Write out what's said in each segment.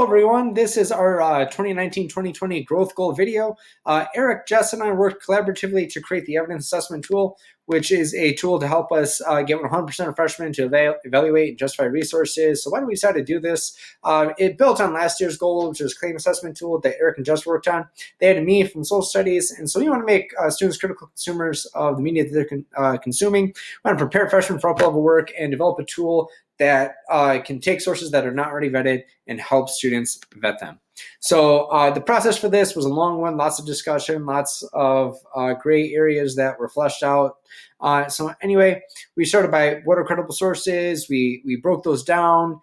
everyone. This is our 2019-2020 growth goal video. Eric, Jess, and I worked collaboratively to create the evidence assessment tool, which is a tool to help us get 100% of freshmen to evaluate and justify resources. So why did we decide to do this? It built on last year's goal, which was claim assessment tool that Eric and Jess worked on. They had me from social studies, and so we want to make students critical consumers of the media that they're consuming. We want to prepare freshmen for up-level work and develop a tool that can take sources that are not already vetted and help students vet them. So the process for this was a long one, lots of discussion, lots of gray areas that were fleshed out. So anyway, we started by what are credible sources. We broke those down.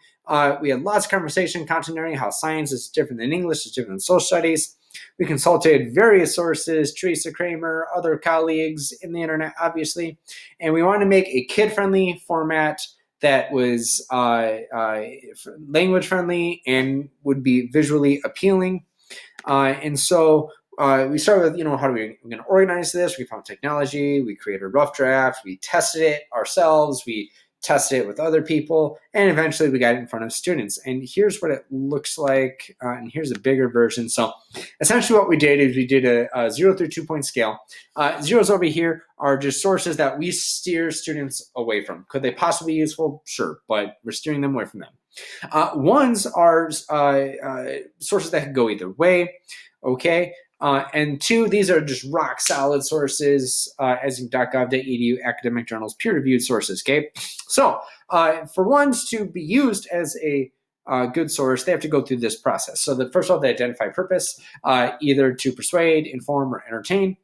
We had lots of conversation, continuity, how science is different than English, is different than social studies. We consulted various sources, Teresa Kramer, other colleagues in the internet, obviously, and we wanted to make a kid-friendly format that was language friendly and would be visually appealing. And so we started with, how we're going to organize this. We found technology, we created a rough draft, we tested it ourselves, we tested it with other people, and eventually we got it in front of students. And here's what it looks like, and here's a bigger version. So essentially what we did is we did a 0 through 2 point scale. Zeros over here are just sources that we steer students away from. Could they possibly be useful? Sure, but we're steering them away from them. Ones are sources that can go either way, okay? And two, these are just rock solid sources, as.gov.edu, academic journals, peer-reviewed sources, okay? So for ones to be used as a good source, they have to go through this process. So the first one, they identify purpose, either to persuade, inform, or entertain.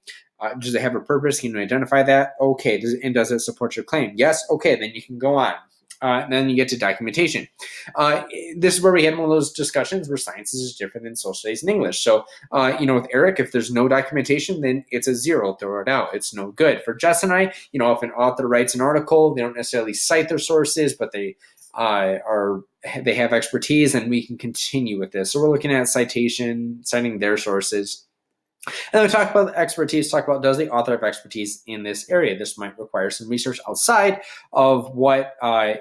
Does it have a purpose? Can you identify that? Okay, does it support your claim? Yes, okay, then you can go on. And then you get to documentation. This is where we had one of those discussions where science is different than social studies and English. So, with Eric, if there's no documentation, then it's a 0. Throw it out. It's no good. For Jess and I, if an author writes an article, they don't necessarily cite their sources, but they have expertise, and we can continue with this. So we're looking at citing their sources. And then we talk about expertise, talk about does the author have expertise in this area? This might require some research outside of what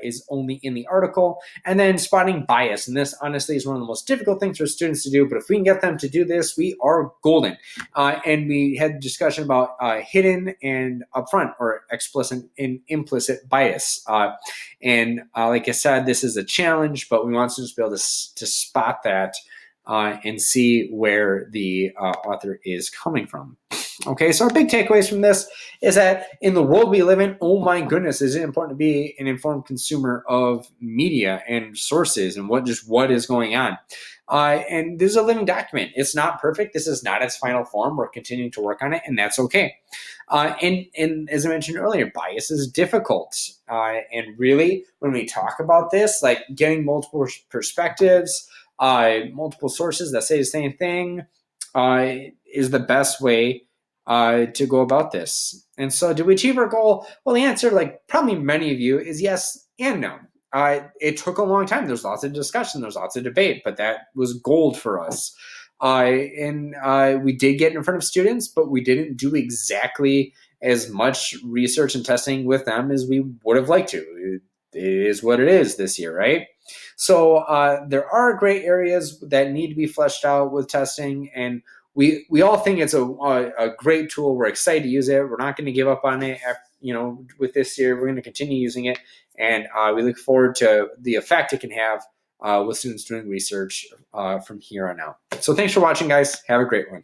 is only in the article. And then spotting bias. And this honestly is one of the most difficult things for students to do, but if we can get them to do this, we are golden. And we had discussion about hidden and upfront or explicit and implicit bias. Like I said, this is a challenge, but we want students to be able to spot that and see where the author is coming from. Okay, so our big takeaways from this is that in the world we live in, oh my goodness, is it important to be an informed consumer of media and sources and what is going on. And this is a living document. It's not perfect. This is not its final form. We're continuing to work on it, and that's okay. And as I mentioned earlier, bias is difficult. And really, when we talk about this, like getting multiple perspectives, multiple sources that say the same thing is the best way to go about this. And so did we achieve our goal? Well, the answer, like probably many of you, is yes and no. It took a long time. There's lots of discussion. There's lots of debate, but that was gold for us. We did get in front of students, but we didn't do exactly as much research and testing with them as we would have liked to. It is what it is this year, right? So there are gray areas that need to be fleshed out with testing, and we all think it's a great tool. We're excited to use it. We're not going to give up on it. With this year, we're going to continue using it, and we look forward to the effect it can have with students doing research from here on out. So thanks for watching, guys. Have a great one.